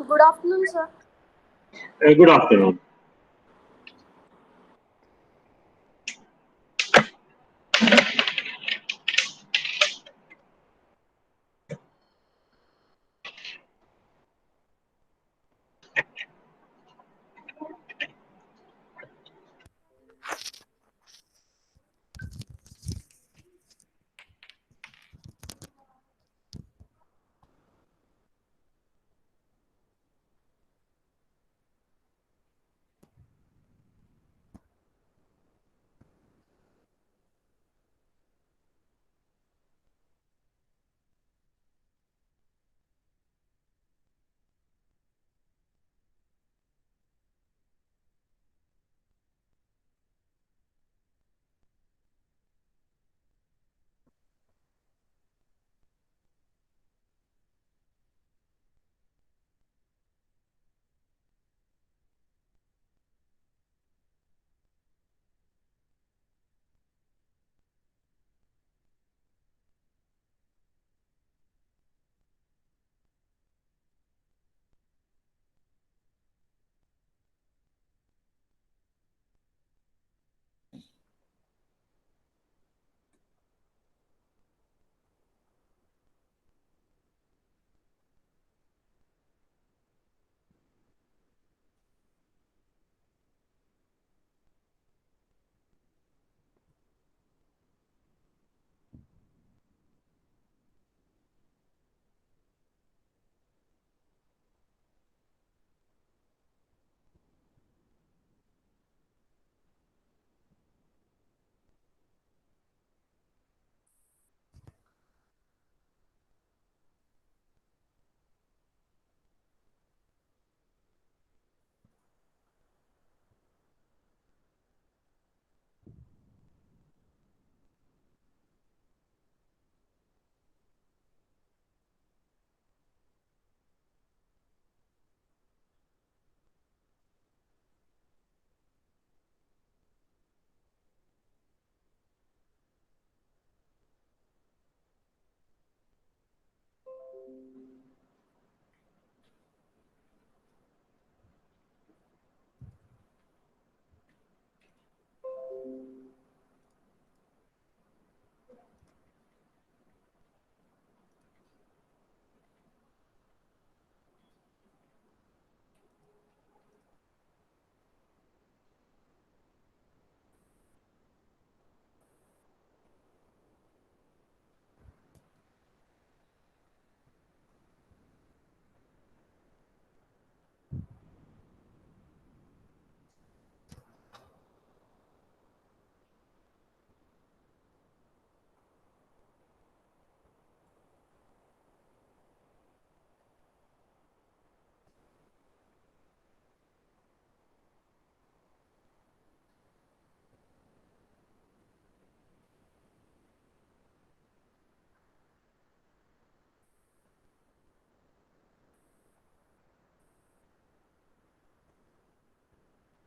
Good afternoon, sir. Good afternoon.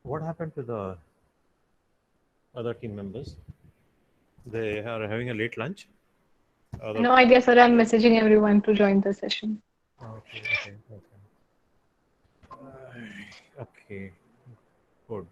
What happened to the other team members? They are having a late lunch. Other... No idea, sir. I'm messaging everyone to join the session. Okay. Okay, good.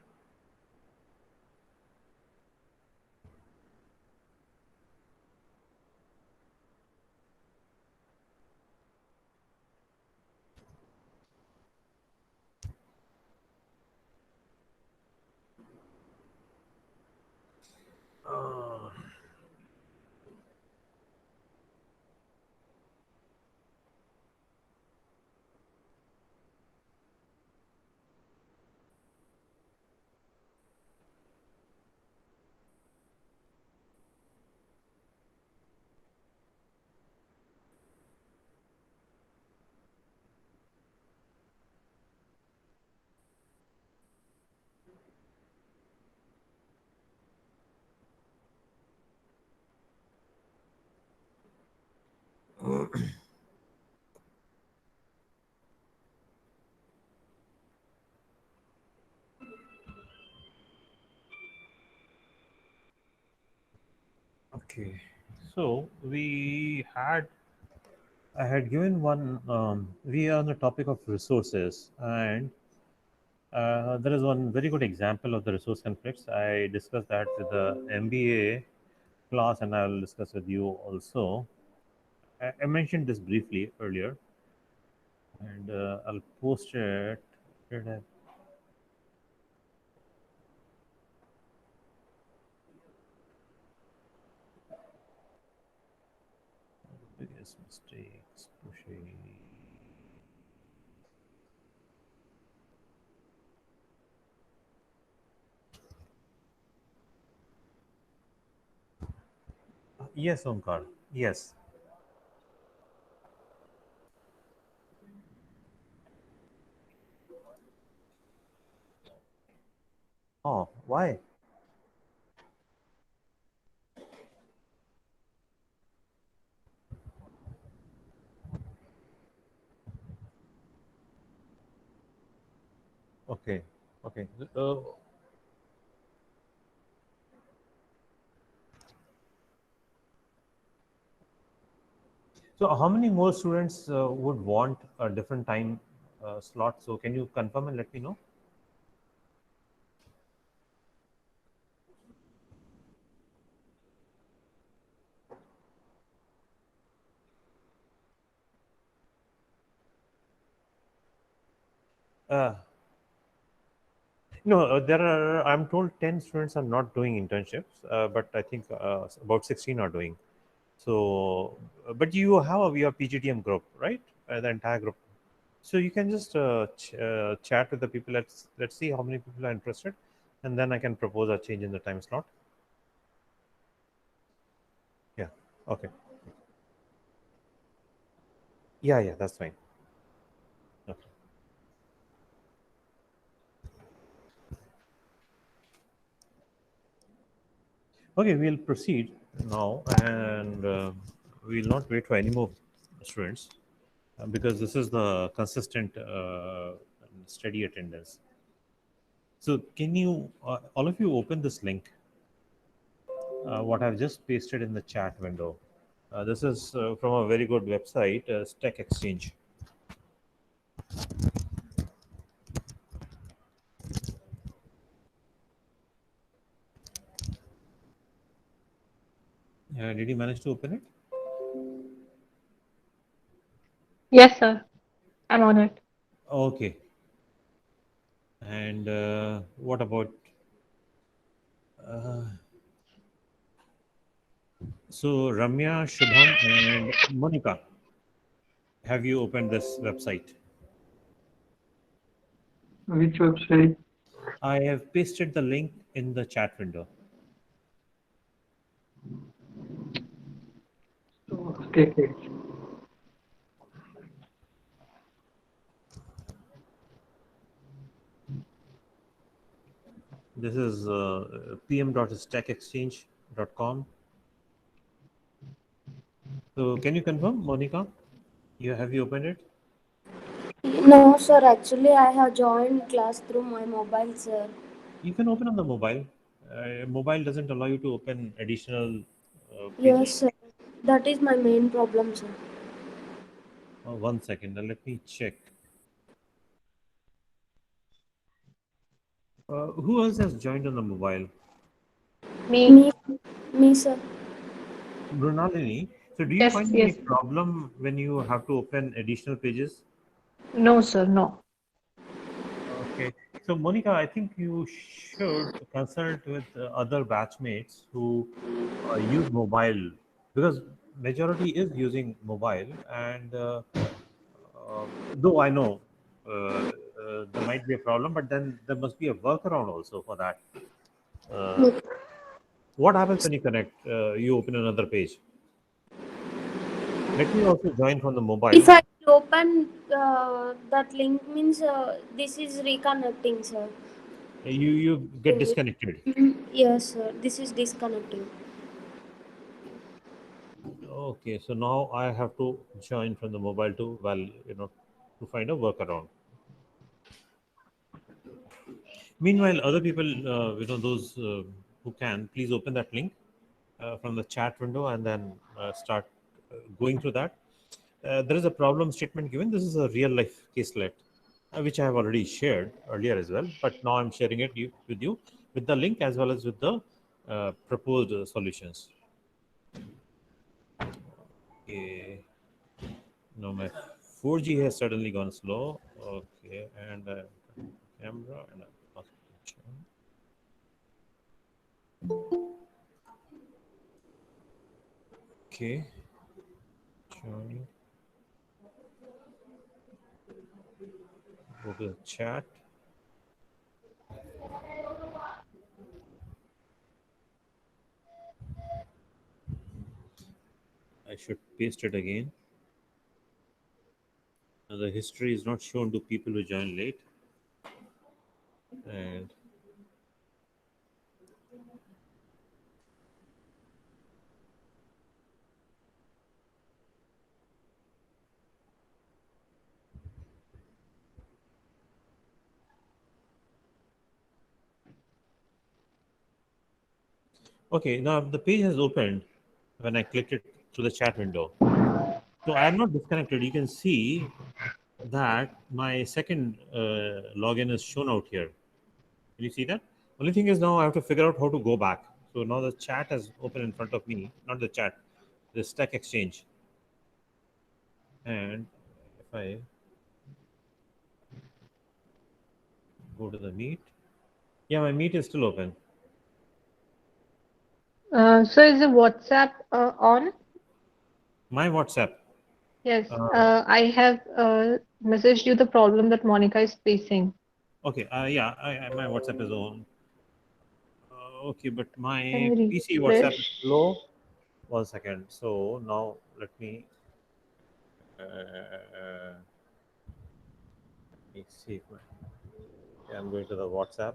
Uh, okay, so we had I had given one. We are on the topic of resources, and there is one very good example of the resource conflicts. I discussed that with the MBA class, and I will discuss with you also. I mentioned this briefly earlier, and I'll post it. Did I- Biggest mistakes pushing. Yes, Omkar. Yes. Oh, why? Okay. Okay. So, how many more students would want a different time slot? So, can you confirm and let me know? Uh, no, there are. I'm told 10 students are not doing internships, but I think about 16 are doing. So, but you have your PGDM group, right? The entire group. So you can just chat with the people. Let's see how many people are interested, and then I can propose a change in the time slot. Yeah. Okay. Yeah. Yeah. That's fine. Okay. Okay. We'll proceed now, and we'll not wait for any more students because this is the consistent, steady attendance. So can you, all of you, open this link? What I've just pasted in the chat window. This is from a very good website, Stack Exchange. Did you manage to open it? Yes, sir. I'm on it. Okay. And what about? Uh, so Ramya, Shubham, and Monica, have you opened this website? Which website? I have pasted the link in the chat window. Okay, okay. This is pm.stackexchange.com. So can you confirm, Monica? Have you opened it? No, sir. Actually, I have joined class through my mobile, sir. You can open on the mobile. Mobile doesn't allow you to open additional Yes, pages. sir. That is my main problem, sir. 1 second. Let me check. Who else has joined on the mobile? Me. Me, me, sir. Brunalini. So do you Yes, find any yes. problem when you have to open additional pages? No, sir. No. Okay. So Monica, I think you should consult with other batchmates who use mobile because majority is using mobile and though I know there might be a problem, but then there must be a workaround also for that. Uh, Me- what happens when you connect? You open another page. Let me also join from the mobile. If I open that link, means this is reconnecting, sir. You get disconnected. Yes, sir. This is disconnecting. Okay, so now I have to join from the mobile to to find a workaround. Meanwhile, other people, those who can, please open that link from the chat window and then start going through that. there is a problem statement given. This is a real life caselet, which I have already shared earlier as well. But now I'm sharing it with you with the link as well as with the proposed solutions. Okay. Now my 4G has suddenly gone slow. Okay, and camera and okay. Join. Go to the chat. I should paste it again. Now the history is not shown to people who join late. And okay, now the page has opened when I clicked it through the chat window. So I am not disconnected. You can see that my second login is shown out here. Can you see that? Only thing is now I have to figure out how to go back. So now the chat has opened in front of me, not the chat, the Stack Exchange. And if I go to the Meet, yeah, my Meet is still open. So is the WhatsApp on? My WhatsApp. Yes. I have messaged you the problem that Monica is facing. Okay, yeah, my WhatsApp is on. Okay, but my Can you PC WhatsApp is refresh? slow. 1 second. So now let me see. Yeah, I'm going to the WhatsApp.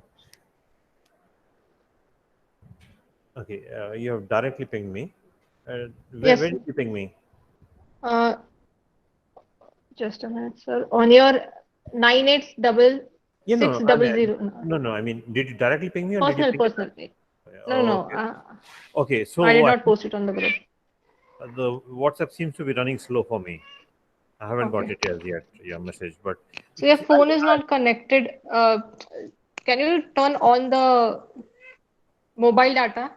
Okay, you have directly pinged me. Yes. Where did you ping me? Uh, just a minute, sir. On your 9866600. No. I mean, did you directly ping me or did you Personal, ping it? personal. No, Oh, no. okay. Okay, I did so I not think post it on the group. the WhatsApp seems to be running slow for me. I haven't got Okay. it as yet, your message, but So your phone is not connected. Can you turn on the mobile data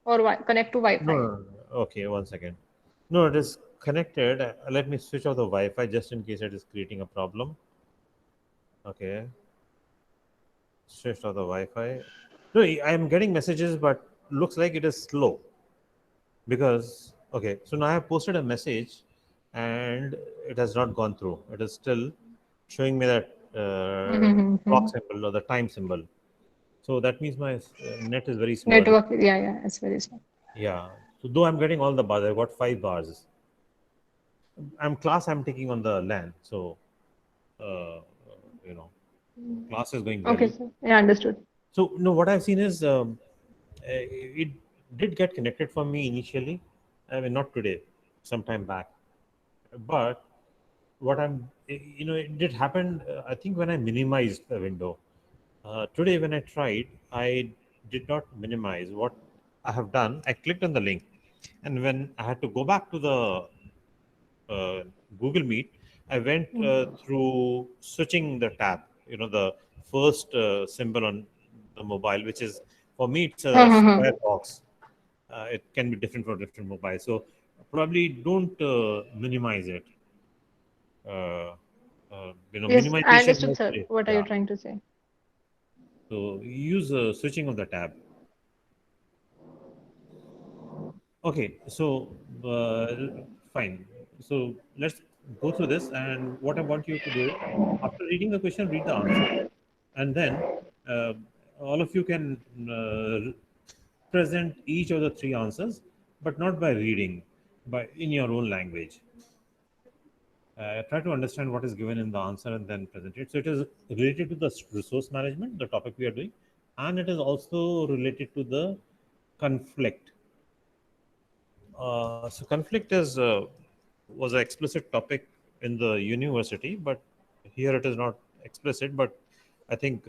or connect to no, Wi-Fi? okay, 1 second. No, it is connected. Let me switch off the Wi-Fi just in case it is creating a problem. Okay, switched off the Wi-Fi. No, I am getting messages, but looks like it is slow because okay. So now I have posted a message, and it has not gone through. It is still showing me that clock symbol or the time symbol. So that means my net is very slow. Network, yeah, it's very small. Yeah. So though I'm getting all the bars, I've got 5 bars. I'm taking on the LAN, so uh, you know, class is going Okay, well. sir. Yeah, understood. So no, what I've seen is it did get connected for me initially. I mean, not today, some time back, but it did happen. I think when I minimized the window. Today, when I tried, I did not minimize. What I have done, I clicked on the link, and when I had to go back to the uh, Google Meet, I went through switching the tab. You know, the first symbol on the mobile, which is for me, it's a square box. It can be different for different mobiles. So probably don't minimize it. Uh, Yes, I minimization understood, sir. mostly. What are you Yeah. trying to say? So use switching of the tab. Okay, so fine. So let's go through this, and what I want you to do after reading the question, read the answer, and then uh, all of you can present each of the three answers, but not by reading, by in your own language. Try to understand what is given in the answer and then present it. So it is related to the resource management, the topic we are doing, and it is also related to the conflict. So conflict is was an explicit topic in the university, but here it is not explicit. But I think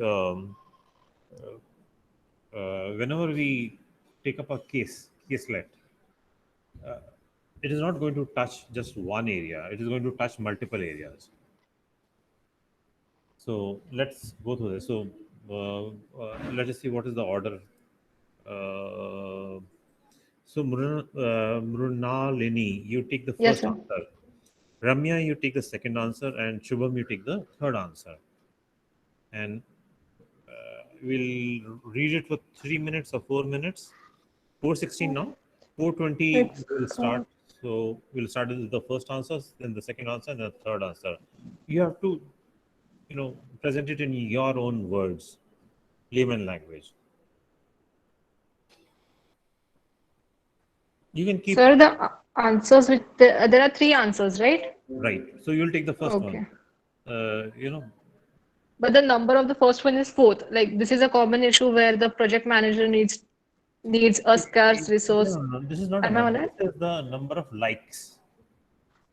whenever we take up a caselet, it is not going to touch just one area. It is going to touch multiple areas. So let's go through this. So let us see what is the order. Uh, Mrunalini, you take the Yes, first sir. answer. Ramya, you take the second answer, and Shubham, you take the third answer. And we'll read it for 3 minutes or 4 minutes. 4:16 now. 4:20 It's will start. So we'll start with the first answer, then the second answer, and the third answer. You have to, present it in your own words, layman language. You can keep sir, the answers with there are three answers, right? right. So you'll take the first one. Okay. Uh, you know, But the number of the first one is fourth. Like this is a common issue where the project manager needs a scarce resource. no. This is not a Am I on number. it? This is the number of likes.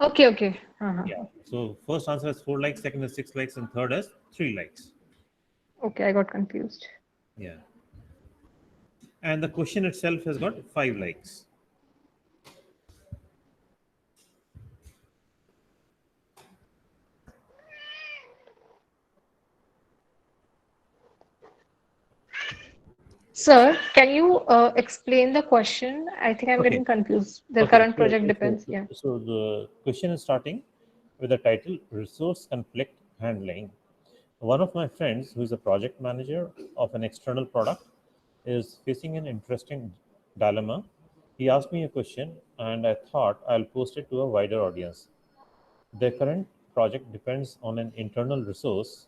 Okay, okay. Yeah. So first answer is 4 likes, second is 6 likes, and third is 3 likes. Okay, I got confused. Yeah. And the question itself has got 5 likes. Sir, can you explain the question? I think I'm Okay. getting confused. The Okay. current project depends. Yeah. So the question is starting with the title Resource Conflict Handling. One of my friends, who is a project manager of an external product, is facing an interesting dilemma. He asked me a question, and I thought I'll post it to a wider audience. Their current project depends on an internal resource,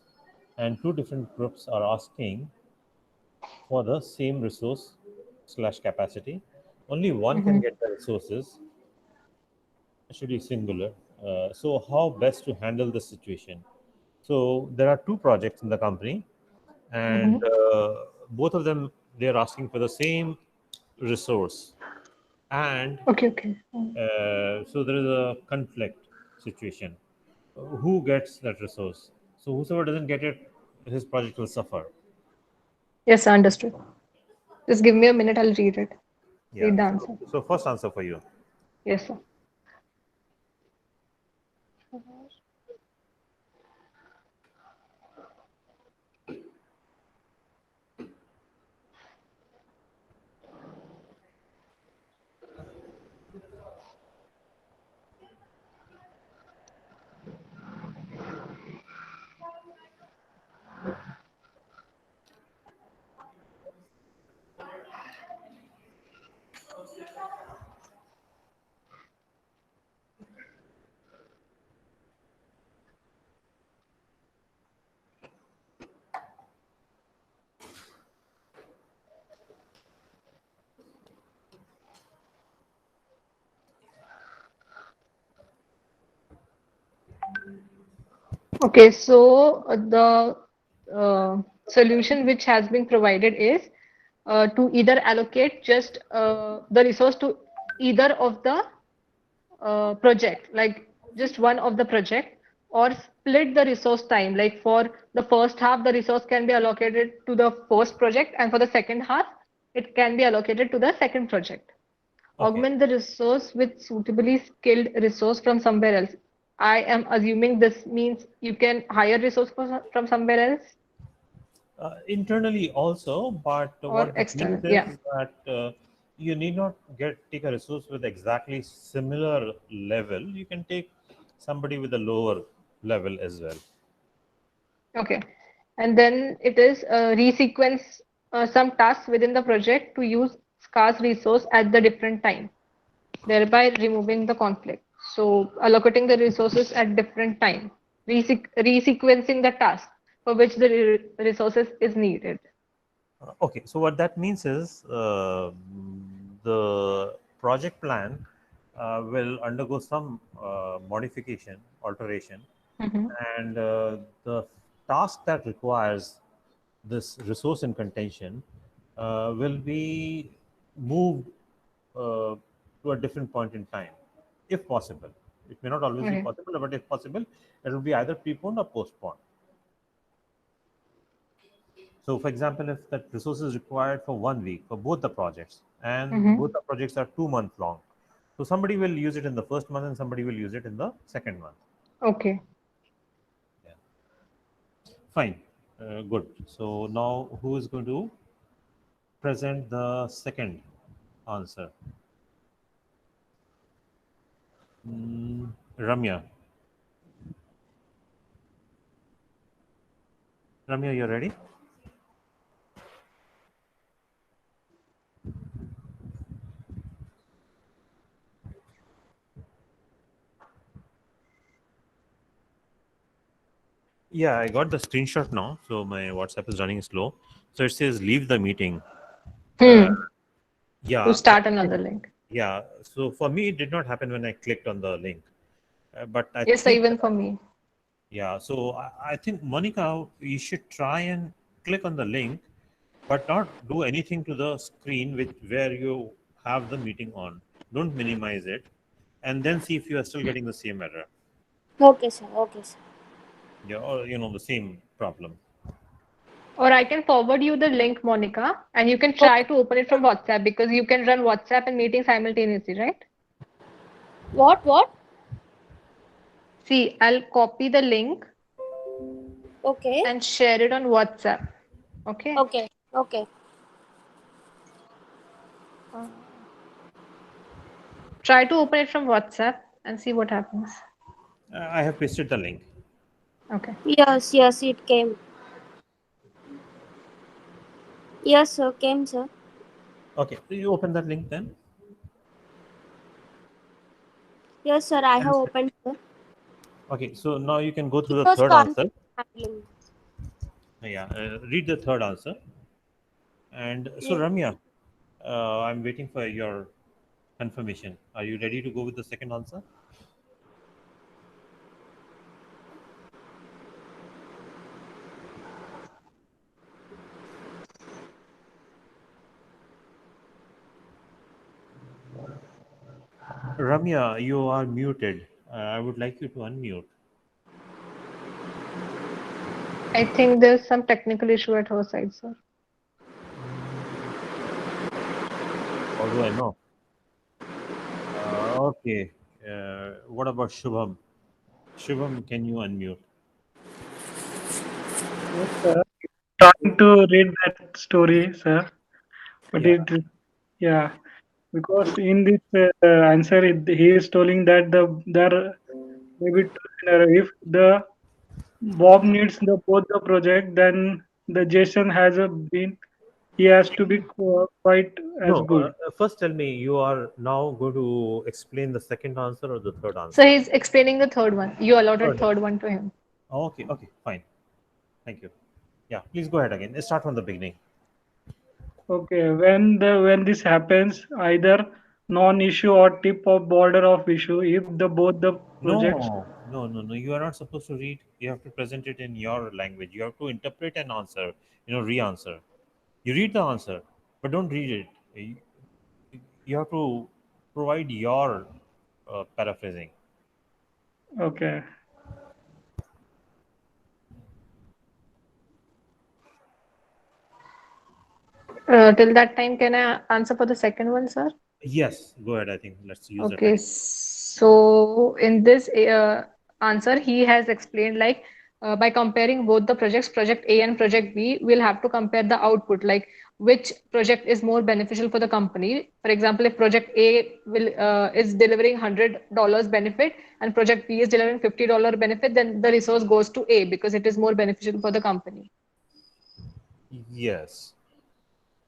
and two different groups are asking for the same resource slash capacity. Only one can Mm-hmm. get the resources, actually singular. So how best to handle the situation? So there are two projects in the company, and Mm-hmm. both of them, they are asking for the same resource, and Okay, okay. so there is a conflict situation. Who gets that resource? So whosoever doesn't get it, his project will suffer. Yes, understood. Just give me a minute, I'll read it. Yeah. Read the So, answer. so first answer for you. Yes, sir. Okay, so the solution which has been provided is to either allocate just the resource to either of the project, like just one of the project, or split the resource time. Like for the first half, the resource can be allocated to the first project, and for the second half, it can be allocated to the second project. Okay. Augment the resource with suitably skilled resource from somewhere else. I am assuming this means you can hire resource from somewhere else Internally also, but or what that means external. Yeah. is that you need not take a resource with exactly similar level. You can take somebody with a lower level as well. Okay. And then it is resequence some tasks within the project to use scarce resource at the different time, thereby removing the conflict. So allocating the resources at different time, resequencing the task for which the resources is needed. Okay, so what that means is the project plan will undergo some modification, alteration, Mhm. and the task that requires this resource in contention will be moved to a different point in time, if possible. It may not always be Okay. possible, but if possible, it will be either preponed or postponed. So, for example, if that resource is required for 1 week for both the projects, and Mhm. both the projects are 2 months long, So somebody will use it in the first month and somebody will use it in the second month. Okay. Fine. Good. So now who is going to present the second answer? Ramya. Ramya, you're ready? Yeah, I got the screenshot now. So my WhatsApp is running slow. So it says leave the meeting. To Yeah. start another link. Yeah. So for me, it did not happen when I clicked on the link. But I Yes, think, even for me. yeah. So I think, Monica, you should try and click on the link, but not do anything to the screen where you have the meeting on. Don't minimize it, and then see if you are still getting the same error. Okay, sir. Okay, sir. Yeah, or the same problem. Or I can forward you the link, Monica, and you can try to open it from WhatsApp because you can run WhatsApp and meeting simultaneously, right? What? See, I'll copy the link Okay. and share it on WhatsApp. Okay. Okay. Okay. Try to open it from WhatsApp and see what happens. I have pasted the link. Okay. Yes, it came. Yes, sir, came, sir. Okay, so you open that link then. Yes, sir, I have And- opened, sir. Okay, so now you can go through the Windows third can't answer. handling. Yeah, read the third answer. And so, Yes. Ramya, I'm waiting for your confirmation. Are you ready to go with the second answer? Ramya, you are muted. I would like you to unmute. I think there's some technical issue at her side, sir. How do I know? Okay. What about Shubham? Shubham, can you unmute? Yes, sir. Trying to read that story, sir. But Yeah. yeah, because in this answer, he is telling that there maybe if the Bob needs both the project, then the Jason has he has to be quite as No, good. first tell me, you are now going to explain the second answer or the third So answer? he's explaining the third one. You allotted Third one. third one to him. Okay, okay, fine. Thank you. Yeah, please go ahead again. Let's start from the beginning. Okay, when this happens, either non-issue or tip of border of issue, if the both the projects. No. You are not supposed to read. You have to present it in your language. You have to interpret an answer, re-answer. You read the answer, but don't read it. You have to provide your paraphrasing. Okay. Till that time, can I answer for the second one, sir? Yes, go ahead. I think let's use the Okay, time. so in this answer, he has explained like by comparing both the projects, project A and project B, we'll have to compare the output, like which project is more beneficial for the company. For example, if project A will is delivering $100 benefit and project B is delivering $50 benefit, then the resource goes to A because it is more beneficial for the company. Yes,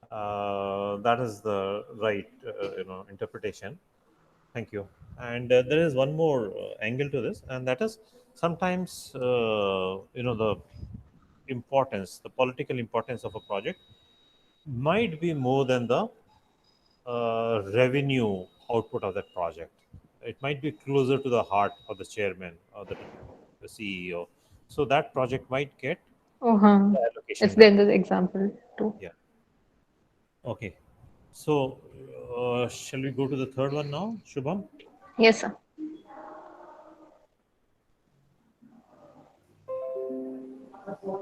that is the right interpretation. Thank you. And there is one more angle to this, and that is sometimes the importance, the political importance of a project might be more than the revenue output of that project. It might be closer to the heart of the chairman or the CEO. So that project might get Oh, the it's allocation there done. in the example too. Yeah. Okay. So shall we go to the third one now, Shubham? Yes, sir.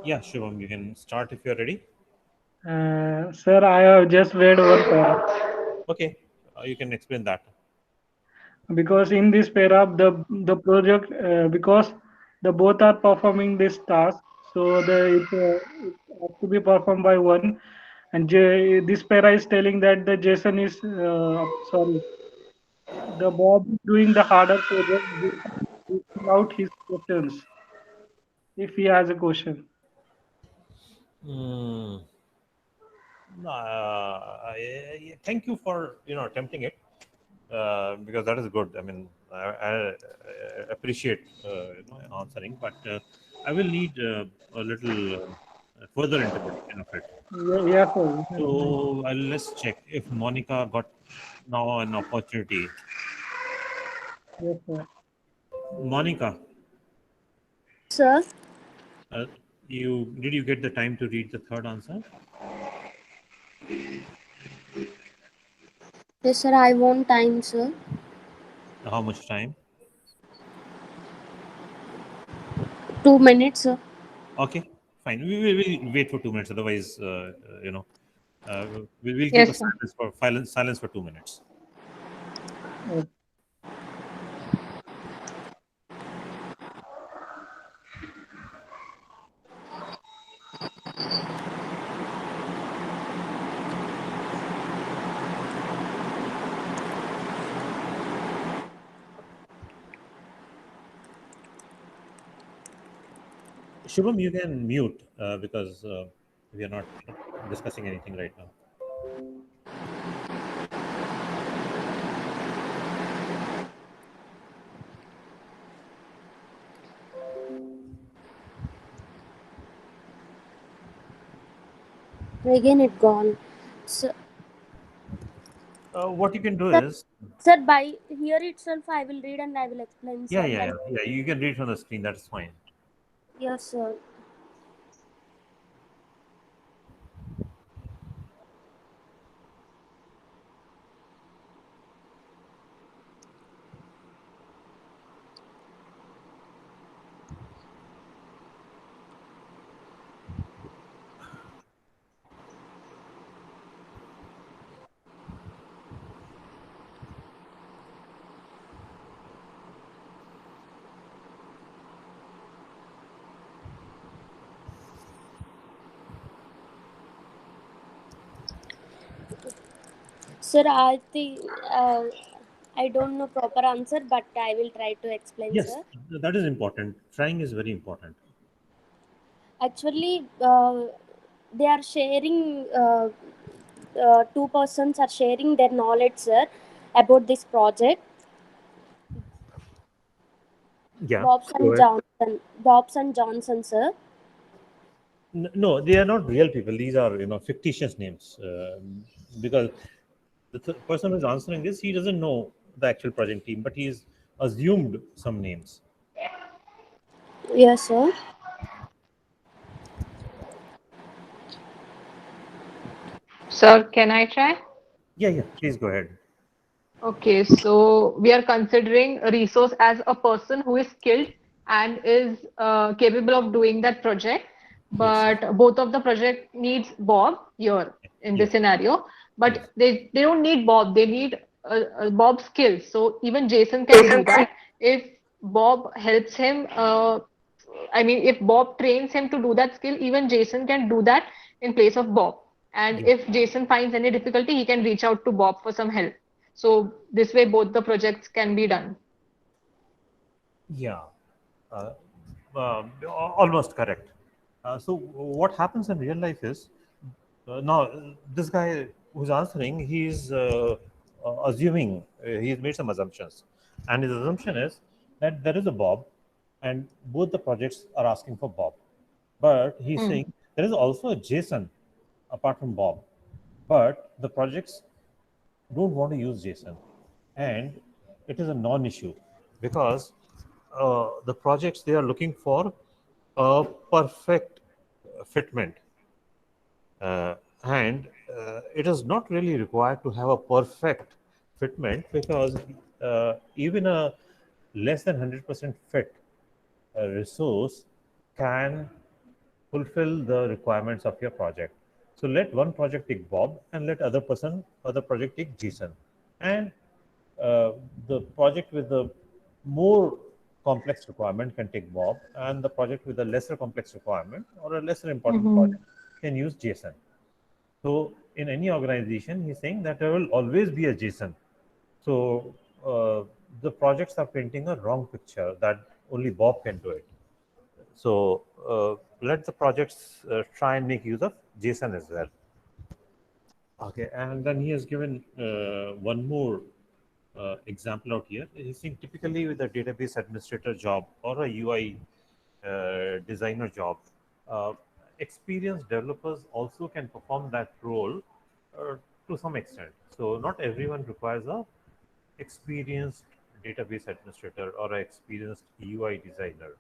Yeah, Shubham, you can start if you're ready. Sir, I have just read one paragraph. Okay, you can explain that. because in this para the project because the both are performing this task, so it has to be performed by one, and this para is telling that the Jason is sorry, the Bob is doing the harder project, reaching out his questions if he has a question. Mm, thank you for attempting it, because that is good. I mean, I appreciate answering, but I will need a little further interpretation of it. Yes, sir. So let's check if Monica got now an opportunity. Yes, sir. Monica, Sir? uh, you get the time to read the third answer? Yes, sir, I want time, sir. How much time? 2 minutes, sir. Okay, fine. We'll wait for 2 minutes. Otherwise, uh, we'll keep a Yes, sir. silence for 2 minutes. Okay. Shubham, you can mute because we are not discussing anything right now. Again, it gone. Sir, What you can do sir, is, sir, by here itself, I will read and I will explain, yeah, sir. yeah, Like, yeah, yeah. You can read from the screen. That's fine. yes, sir. Sir, I think I don't know proper answer, but I will try to explain, Yes, sir. that is important. Trying is very important. Actually, they are sharing. Two persons are sharing their knowledge, sir, about this project. Yeah. Bob's Go and ahead. Johnson. Bob's and Johnson, sir. No, they are not real people. These are fictitious names, because the person who's answering this, he doesn't know the actual project team, but he's assumed some names. Yes, sir. Sir, can I try? Yeah, yeah. Please go ahead. Okay, so we are considering a resource as a person who is skilled and is capable of doing that project. Yes. But both of the project needs Bob here in Yeah. this scenario. Yes. But they don't need Bob. They need Bob's skills. So even Jason can do that if Bob helps him. I mean, if Bob trains him to do that skill, even Jason can do that in place of Bob. And Yeah. if Jason finds any difficulty, he can reach out to Bob for some help. So this way, both the projects can be done. Yeah. Uh, Almost correct. So what happens in real life is, now this guy who's answering, he's assuming, he's made some assumptions, and his assumption is that there is a Bob, and both the projects are asking for Bob, but he's Hmm. saying there is also a Jason apart from Bob, but the projects don't want to use JSON, and it is a non-issue because the projects, they are looking for a perfect fitment, and it is not really required to have a perfect fitment because even a less than 100% fit resource can fulfill the requirements of your project. So let one project take Bob and let other project take Jason, and the project with the more complex requirement can take Bob, and the project with a lesser complex requirement or a lesser important project can use JSON. So in any organization, he's saying that there will always be a JSON. So the projects are painting a wrong picture that only Bob can do it. So let the projects try and make use of JSON as well. Okay, and then he has given one more example out here. He's saying typically with a database administrator job or a UI designer job, uh, experienced developers also can perform that role uh, to some extent. So not everyone requires a experienced database administrator or an experienced UI designer.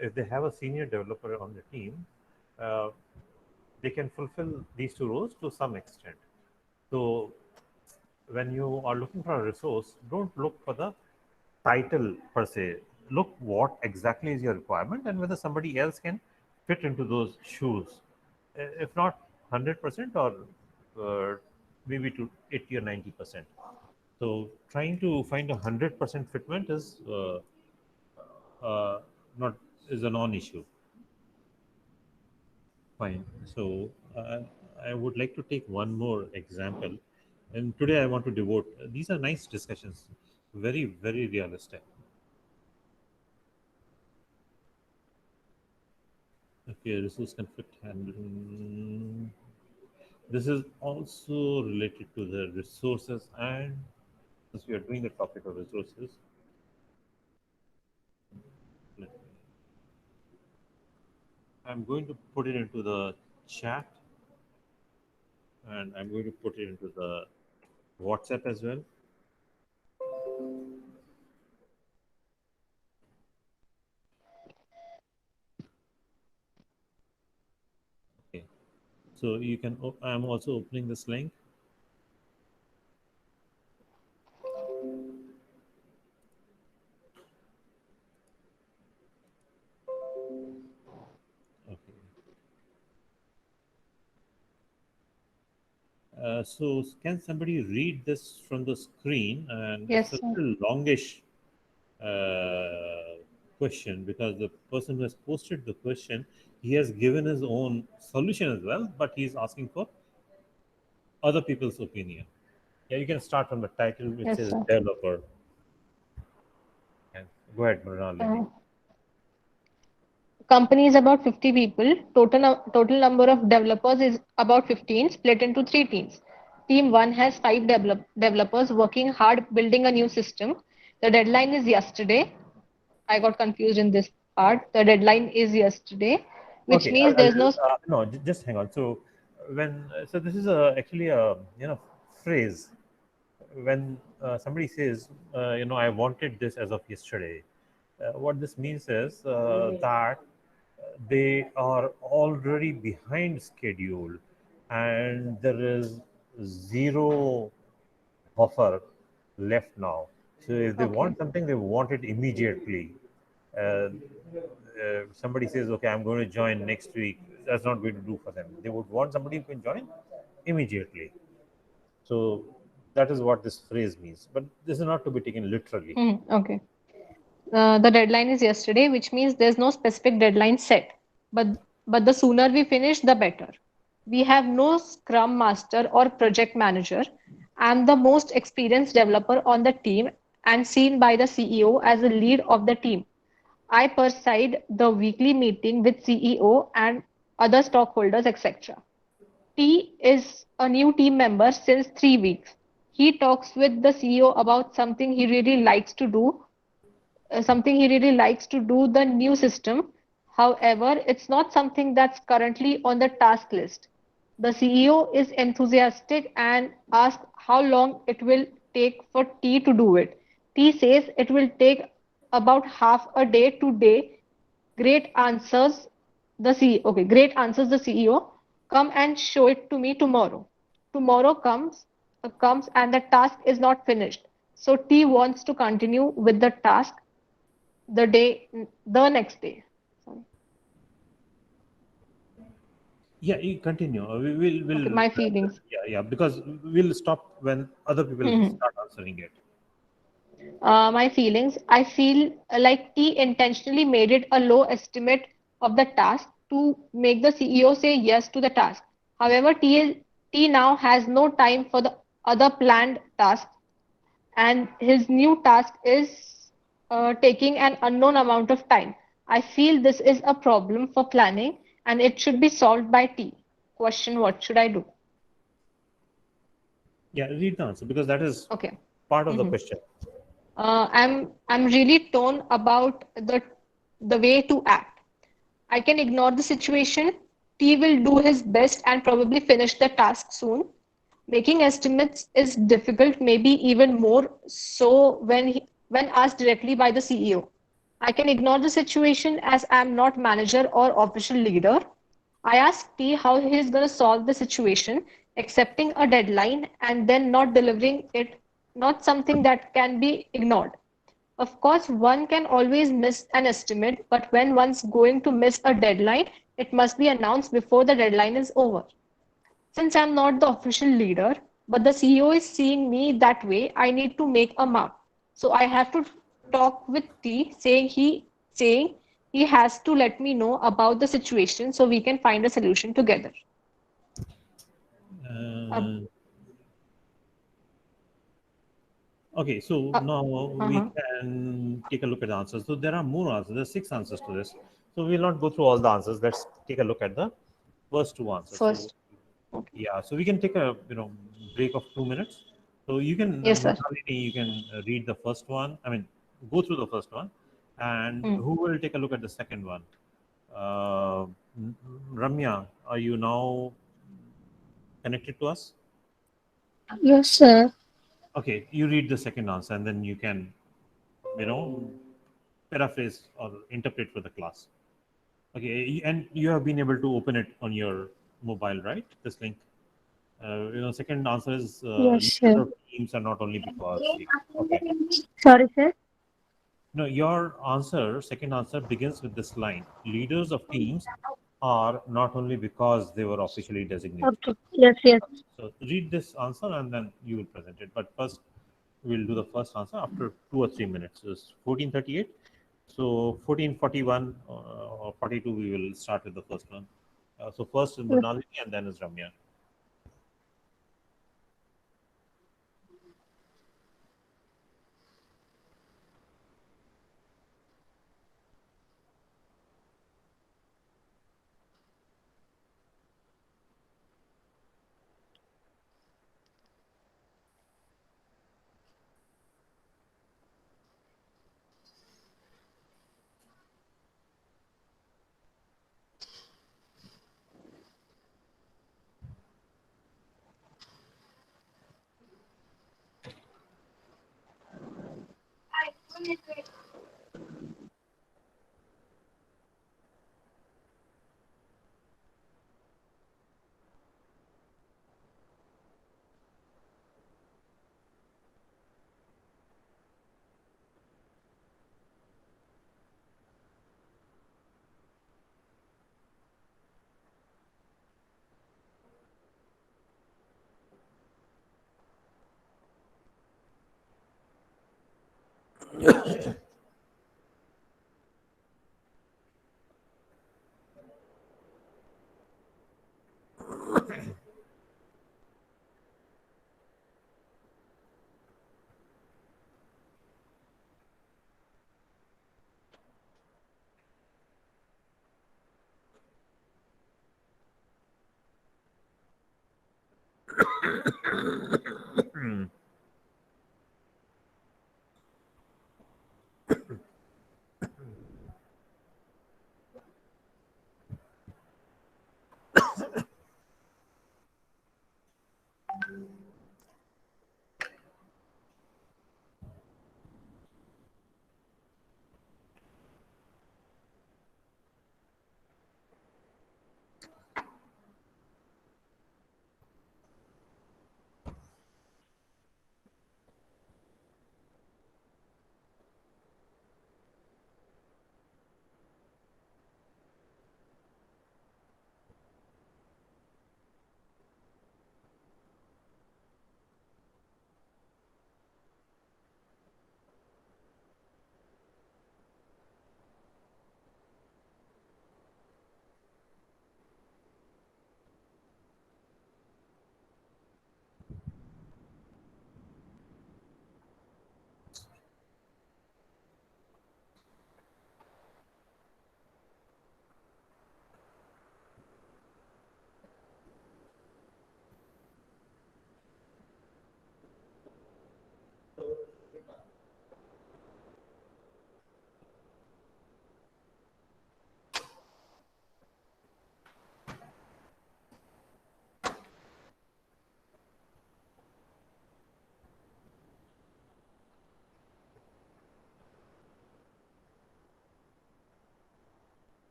If they have a senior developer on the team, uh, they can fulfill these two roles to some extent. So when you are looking for a resource, don't look for the title per se. Look what exactly is your requirement and whether somebody else can fit into those shoes. If not 100% or maybe to 80 or 90%. So trying to find 100% fitment is not is a non-issue. Fine. So I would like to take one more example, and today I want to devote. These are nice discussions, very very realistic. Okay, resource conflict handling. This is also related to the resources, and since we are doing the topic of resources, I'm going to put it into the chat, and I'm going to put it into the WhatsApp as well. Okay. So you can, I'm also opening this link. Okay. So can somebody read this from the screen? And it's Yes, a sir. little longish question because the person who has posted the question, he has given his own solution as well, but he's asking for other people's opinion. Yeah, you can start from the title which Yes, says sir. developer. And go ahead, Mrinalini. Uh, Company is about 50 people. Total number of developers is about 15, split into three teams. Team 1 has 5 developers working hard building a new system. The deadline is yesterday. I got confused in this part. The deadline is yesterday, which Okay, means there's no. no, just hang on. So when so this is a actually a phrase when somebody says I wanted this as of yesterday. What this means is that they are already behind schedule, and there is zero buffer left now. So if they Okay. want something, they want it immediately. Somebody says, "Okay, I'm going to join next week." That's not going to do for them. They would want somebody who can join immediately. So that is what this phrase means. But this is not to be taken literally. Okay. The deadline is yesterday, which means there's no specific deadline set. But but the sooner we finish, the better. We have no Scrum Master or project manager. I'm the most experienced developer on the team and seen by the CEO as the lead of the team. I preside the weekly meeting with CEO and other stockholders, etc. T is a new team member since 3 weeks. He talks with the CEO about something he really likes to do the new system. However, it's not something that's currently on the task list. The CEO is enthusiastic and asks how long it will take for T to do it. T says it will take about half a day today. Great answers the CEO. Okay, great answers the CEO. Come and show it to me tomorrow. Tomorrow comes and the task is not finished. So T wants to continue with the task the next day. Sorry. Yeah, you continue. We will Okay, will my feelings. yeah, yeah, because we'll stop when other people Mhm. start answering it. My feelings. I feel like T intentionally made it a low estimate of the task to make the CEO say yes to the task. However, T now has no time for the other planned tasks, and his new task is taking an unknown amount of time. I feel this is a problem for planning and it should be solved by T. Question: what should I do? Yeah, read the answer because that is Okay. part of the Mhm. question. I'm really torn about the way to act. I can ignore the situation. T will do his best and probably finish the task soon. Making estimates is difficult, maybe even more so when asked directly by the CEO. I can ignore the situation as I'm not manager or official leader. I asked T how he is going to solve the situation, accepting a deadline and then not delivering it, not something that can be ignored. Of course, one can always miss an estimate, but when one's going to miss a deadline, it must be announced before the deadline is over. Since I'm not the official leader, but the CEO is seeing me that way, I need to make a mark. So I have to talk with T, saying he has to let me know about the situation so we can find a solution together. Uh, Uh, Okay, so uh, now we uh-huh. can take a look at the answers. So there are more answers. There's six answers to this. So we'll not go through all the answers. Let's take a look at the first two answers. So First. Okay. yeah, so we can take a break of 2 minutes. So you can Yes, sir. Nalini, you can read the first one. I mean, go through the first one, and Hmm. who will take a look at the second one? Uh, Ramya, are you now connected to us? Yes, sir. Okay, you read the second answer, and then you can you know paraphrase or interpret for the class. Okay, and you have been able to open it on your mobile, right? This link. Second answer is Yes, leaders sir. of teams are not only because. Okay. Sorry, sir. No, your answer, second answer begins with this line: leaders of teams are not only because they were officially designated. Okay. Yes, yes. So read this answer and then you will present it. But first, we'll do the first answer after 2 or 3 minutes. It's 14:38. So 14:41 or 42, we will start with the first one. So first is Yes. Mrinalini and then is Ramya.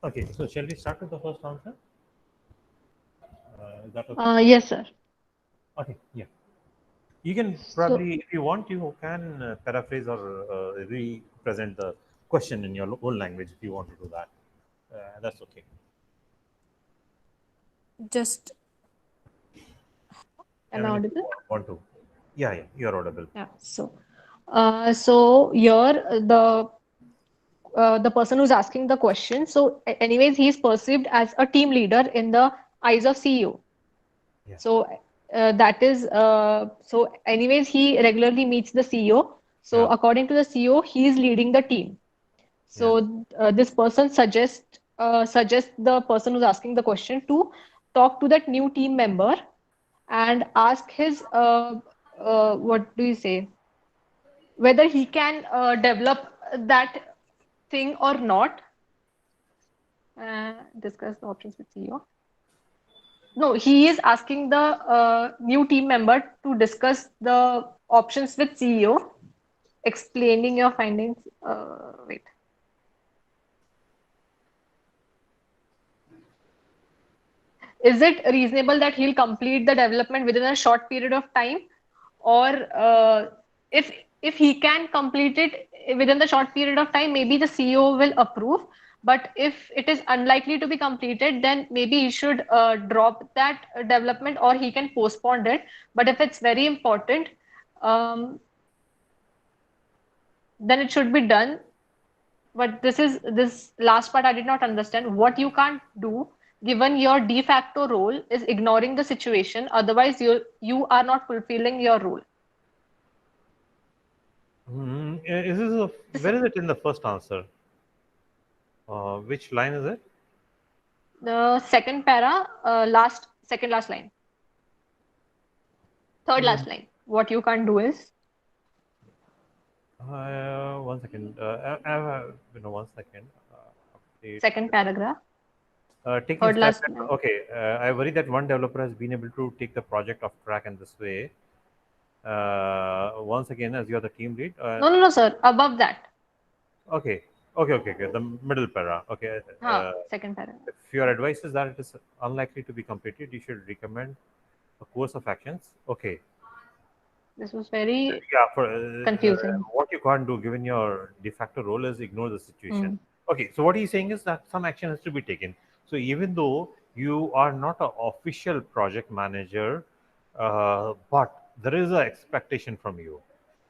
Okay, so shall we start with the first answer? Is that okay? Yes, sir. Okay, yeah. You can So, probably, if you want, you can paraphrase or represent the question in your own language if you want to do that. That's okay. Just I am I mean, if you audible? want to. Yeah, yeah, you're audible. Yeah. so here the person who's asking the question. So, anyways, he's perceived as a team leader in the eyes of CEO. Yeah. So that is so. Anyways, he regularly meets the CEO. So Yeah. according to the CEO, he is leading the team. Yeah. So this person suggests the person who's asking the question to talk to that new team member and ask his what do you say, whether he can develop that thing or not. Discuss the options with CEO. No, he is asking the new team member to discuss the options with CEO, explaining your findings. Wait. Is it reasonable that he'll complete the development within a short period of time, or if if he can complete it within the short period of time, maybe the CEO will approve. But if it is unlikely to be completed, then maybe he should drop that development, or he can postpone it. But if it's very important, um, then it should be done. But this last part I did not understand. What you can't do, given your de facto role, is ignoring the situation. Otherwise, you are not fulfilling your role. Where is it in the first answer? Which line is it? The second para, second last line, third last line. What you can't do is One second. One second. Update. second paragraph, Taking third steps. last line. Okay. I worry that one developer has been able to take the project off track in this way. Once again, as you're the team lead. No, no, no, sir. Above that. Okay. Okay. The middle para. Okay. Second paragraph. If your advice is that it is unlikely to be completed, you should recommend a course of actions. Okay. This was very Yeah. For confusing. what you can't do, given your de facto role, is ignore the situation. Hmm. Okay. So what he's saying is that some action has to be taken. So even though you are not an official project manager, but there is an expectation from you.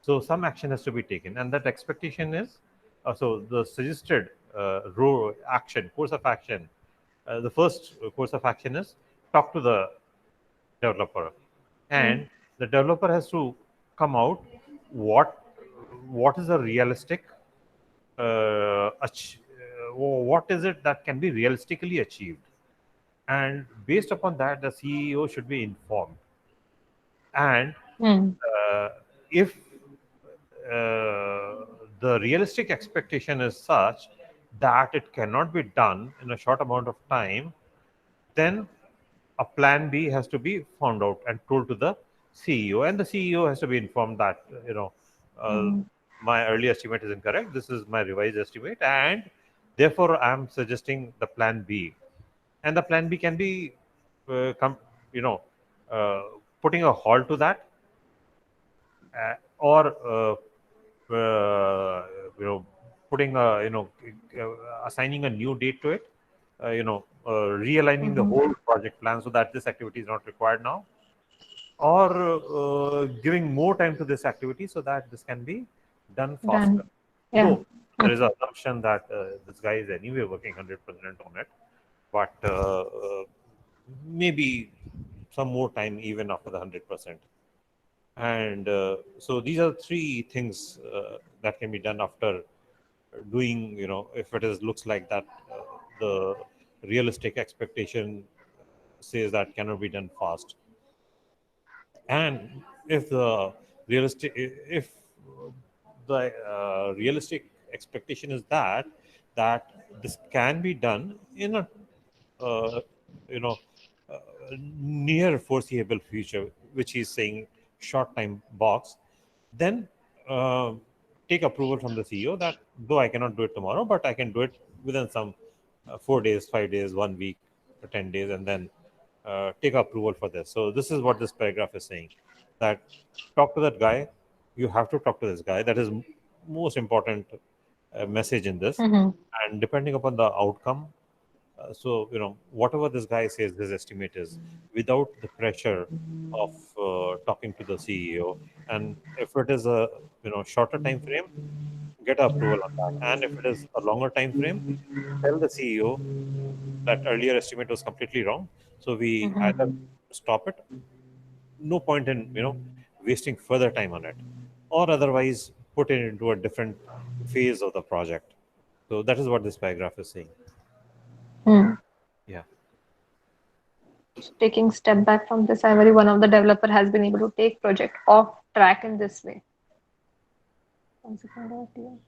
So some action has to be taken, and that expectation is so the suggested course of action. The first course of action is talk to the developer, Hmm. and the developer has to come out what what is a realistic what is it that can be realistically achieved, and based upon that the CEO should be informed. And Hmm. uh, if the realistic expectation is such that it cannot be done in a short amount of time, then a plan B has to be found out and told to the CEO, and the CEO has to be informed that uh, Hmm. my early estimate is incorrect. This is my revised estimate, and therefore I am suggesting the plan B, and the plan B can be, you know, uh, putting a halt to that, or uh, you know putting a assigning a new date to it, realigning the Hmm. whole project plan so that this activity is not required now, or giving more time to this activity so that this can be done faster. Done. Yeah. Though there is an assumption that this guy is anyway working 100% on it, but maybe some more time even after the 100%. And so these are three things that can be done after doing, if it is looks like that the realistic expectation says that cannot be done fast. And if the realistic expectation is that this can be done in a uh, you know uh, near foreseeable future, which is saying short time box, then take approval from the CEO that though I cannot do it tomorrow, but I can do it within some 4 days, 5 days, 1 week, or 10 days, and then take approval for this. So this is what this paragraph is saying, that talk to that guy. You have to talk to this guy. That is most important message in this. Mm-hmm. And depending upon the outcome, so whatever this guy says his estimate is, without the pressure of talking to the CEO, and if it is a shorter time frame, get approval on that. And if it is a longer time frame, tell the CEO that earlier estimate was completely wrong. So we either Mm-hmm. stop it, no point in wasting further time on it, or otherwise put it into a different phase of the project. So that is what this paragraph is saying. Hmm. Yeah. So taking step back from the summary, one of the developer has been able to take project off track in this way. Consequent of the-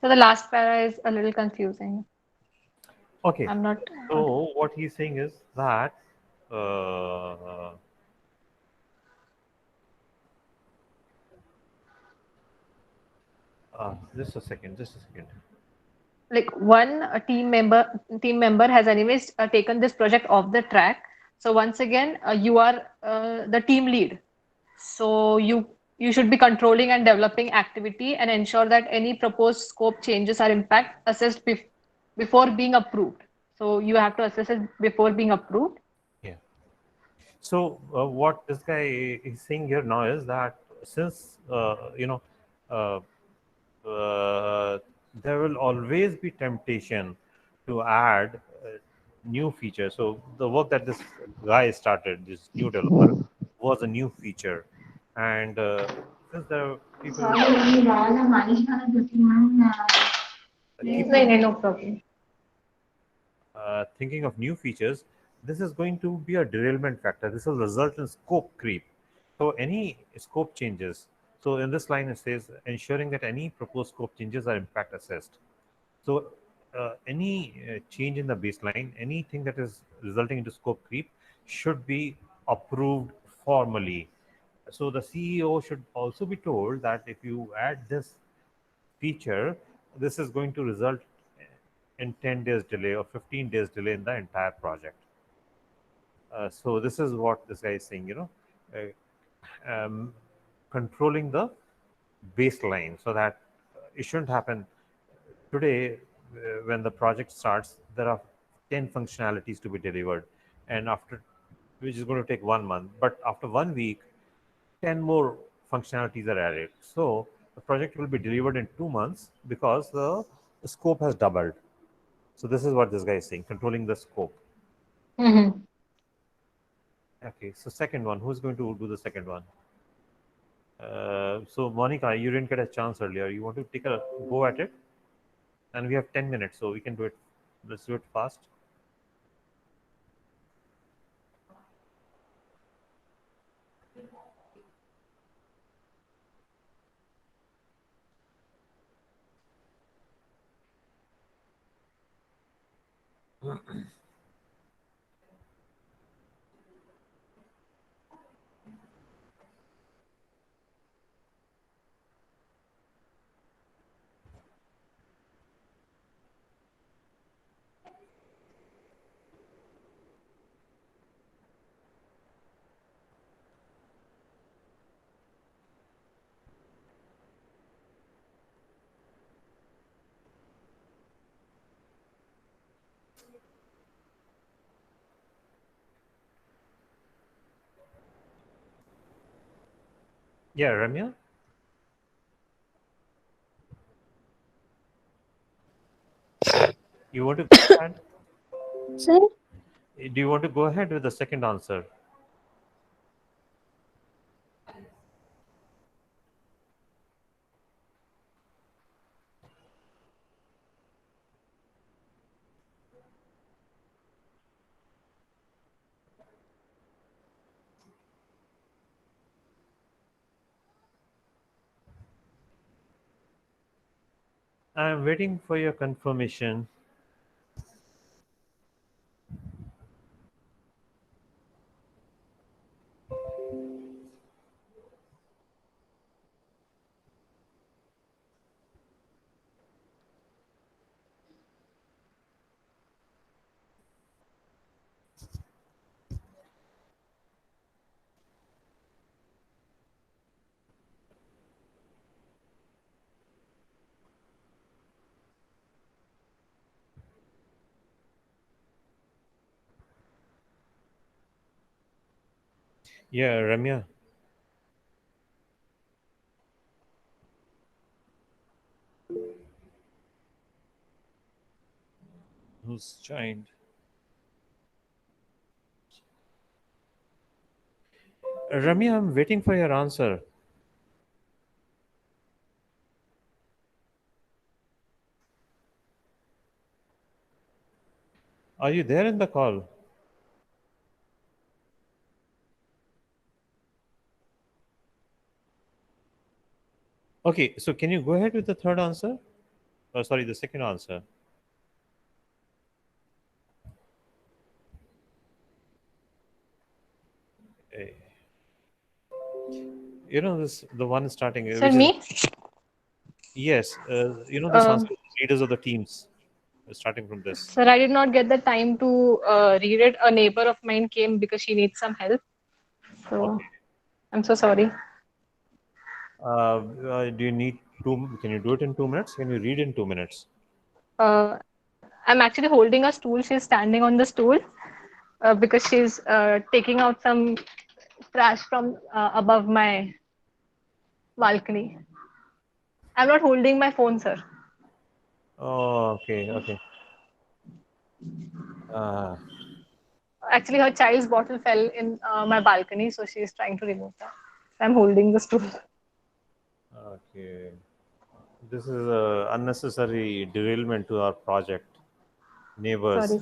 So the last para is a little confusing. Okay. I'm not. Okay. So what he's saying is that uh, just a second. Like one team member has anyways taken this project off the track. So once again, you are the team lead. So you should be controlling and developing activity and ensure that any proposed scope changes are in fact assessed before being approved. So you have to assess it before being approved. Yeah. So what this guy is saying here now is that since uh, uh, there will always be temptation to add new features. So the work that this guy started, this new developer, was a new feature, and since there are people who keep No, no, no problem. thinking of new features, this is going to be a derailment factor. This will result in scope creep. So any scope changes. So in this line it says ensuring that any proposed scope changes are impact assessed. So any change in the baseline, anything that is resulting into scope creep, should be approved formally. So the CEO should also be told that if you add this feature, this is going to result in 10 days delay or 15 days delay in the entire project. So this is what this guy is saying, controlling the baseline so that it shouldn't happen. Today, when the project starts, there are 10 functionalities to be delivered, and after, which is going to take 1 month, but after 1 week, 10 more functionalities are added. So the project will be delivered in 2 months because the scope has doubled. So this is what this guy is saying, controlling the scope. Mm-hmm. Okay, so second one, who's going to do the second one? So Monica, you didn't get a chance earlier. You want to take a go at it? And we have 10 minutes, so we can do it. Let's do it fast. Yeah, Ramya, you want to go ahead? Sir, Do you want to go ahead with the second answer? I'm waiting for your confirmation. Yeah, Ramya. Who's joined? Ramya, I'm waiting for your answer. Are you there in the call? Okay, so can you go ahead with the third answer? Oh, sorry, the second answer. Eh, You know this, the one starting, Sir, which is me? yes. You know this Uh, answer, leaders of the teams, starting from this. Sir, I did not get the time to read it. A neighbor of mine came because she needs some help. So Okay. I'm so sorry. Do you need two? Can you do it in 2 minutes? Can you read in 2 minutes? Uh, I'm actually holding a stool. She's standing on the stool because she's taking out some trash from above my balcony. I'm not holding my phone, sir. Oh, okay, okay. Uh, Actually, her child's bottle fell in my balcony, so she's trying to remove that. I'm holding the stool. okay. This is a unnecessary derailment to our project. Neighbors. Sorry.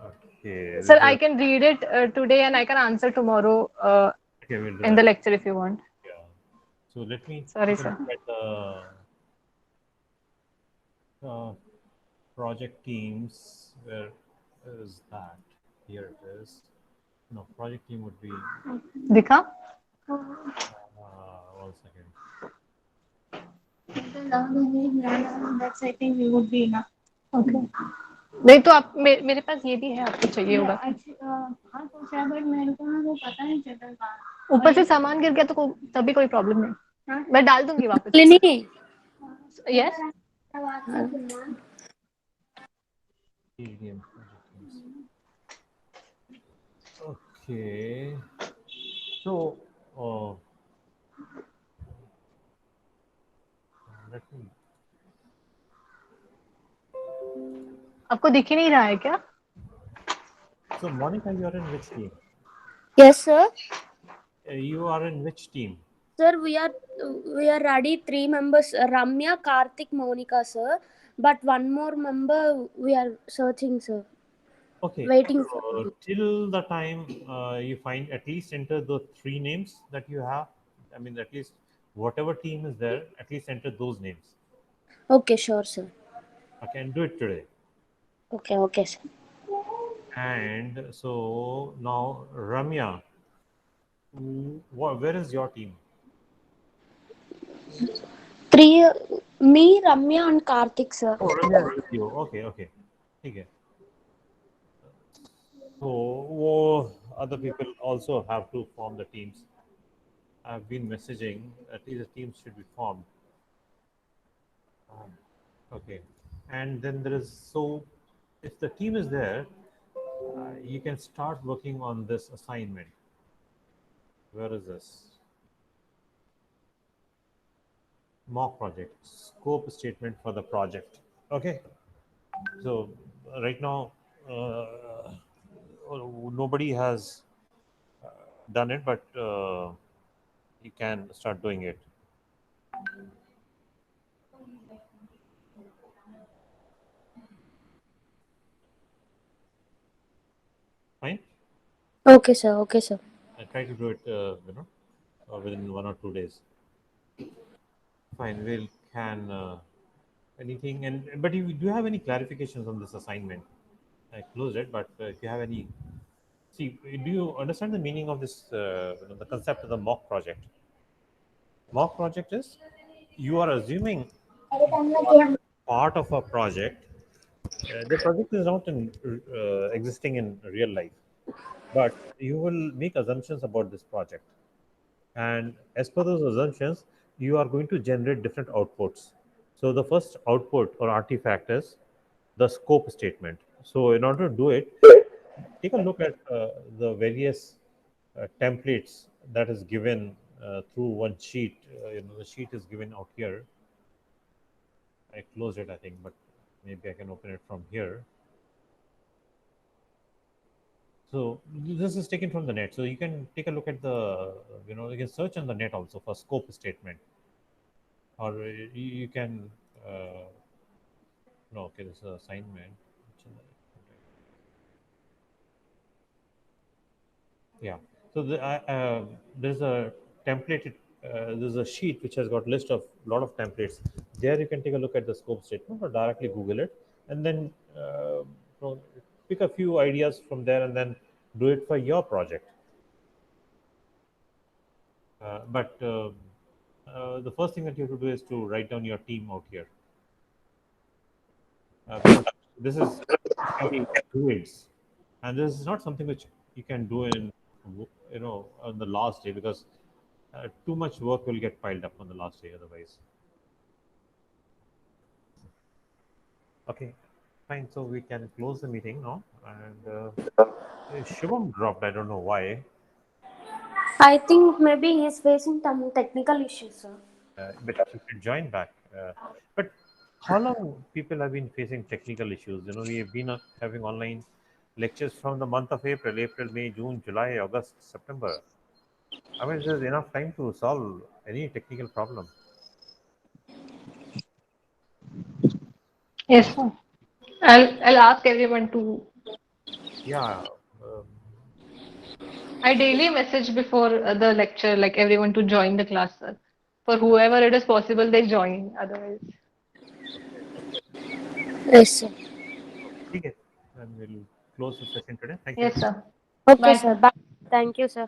Okay, Sir, this I is can read it today and I can answer tomorrow okay. We'll do in that. the lecture if you want. Yeah. So let me Sorry, take a sir. look at the project teams. Where is that? Here it is. No, project team would be. Dikha? 1 second. That's I think we would be enough. Okay नहीं तो आप मेरे पास ये भी है आपको चाहिए होगा हाँ सोच रहा बट मेरे को ना वो पता नहीं चल रहा ऊपर से सामान गिर गया तो तभी कोई प्रॉब्लम नहीं मैं डाल दूंगी वापस Lini. Yes PGDM project teams. Okay. So, let me. आपको दिख ही नहीं रहा है क्या So, Monica, you are in which team? Yes, sir. You are in which team? Sir, we are ready. 3 members: Ramya, Karthik, Monica, sir. But one more member we are searching, sir. Okay. Waiting for. Till the time you find, at least enter the three names that you have. I mean, at least whatever team is there, at least enter those names. Okay, sure, sir. Okay, and do it today. Okay, okay, sir. And so now, Ramya, where is your team? Three, me, Ramya, and Karthik, sir. Oh, Ramya is with you. Okay, okay. Okay. So, other people also have to form the teams. I've been messaging, at least the teams should be formed. Okay. And then there is, so if the team is there, you can start working on this assignment. Where is this? Mock project, scope statement for the project. Okay. So right now, nobody has done it, but you can start doing it. Fine. Okay, sir. Okay, sir. I try to do it, within 1 or 2 days. Fine, we'll can anything. And but you do you have any clarifications on this assignment? I closed it, but if you have any, see, do you understand the meaning of this? The concept of the mock project. Mock project is you are assuming you are part of a project. The project is not existing in real life, but you will make assumptions about this project, and as per those assumptions, you are going to generate different outputs. So the first output or artifact is the scope statement. So in order to do it, take a look at the various templates that is given through one sheet. The sheet is given out here. I closed it, I think, but maybe I can open it from here. So this is taken from the net. So you can take a look at you can search on the net also for scope statement, or you can, no, okay, this is assignment. Yeah. So there's a template. There's a sheet which has got list of lot of templates. There you can take a look at the scope statement or directly Google it, and then so pick a few ideas from there and then do it for your project. But the first thing that you have to do is to write down your team out here, because this is grades, and this is not something which you can do in on the last day, because too much work will get piled up on the last day otherwise. Okay, fine. So we can close the meeting now. And Shubham dropped. I don't know why. I think maybe he's facing some technical issues, sir. But he can join back. But how long people have been facing technical issues? We have been having online lectures from the month of April, May, June, July, August, September. I mean, there's enough time to solve any technical problem. Yes, sir. I'll ask everyone to. Yeah. Um, I daily message before the lecture, like everyone to join the class, sir. For whoever it is possible, they join. Otherwise, Yes, sir. okay. And we'll close the session today. Thank you. yes, sir. Okay, Bye, sir. sir. Bye. Thank you, sir.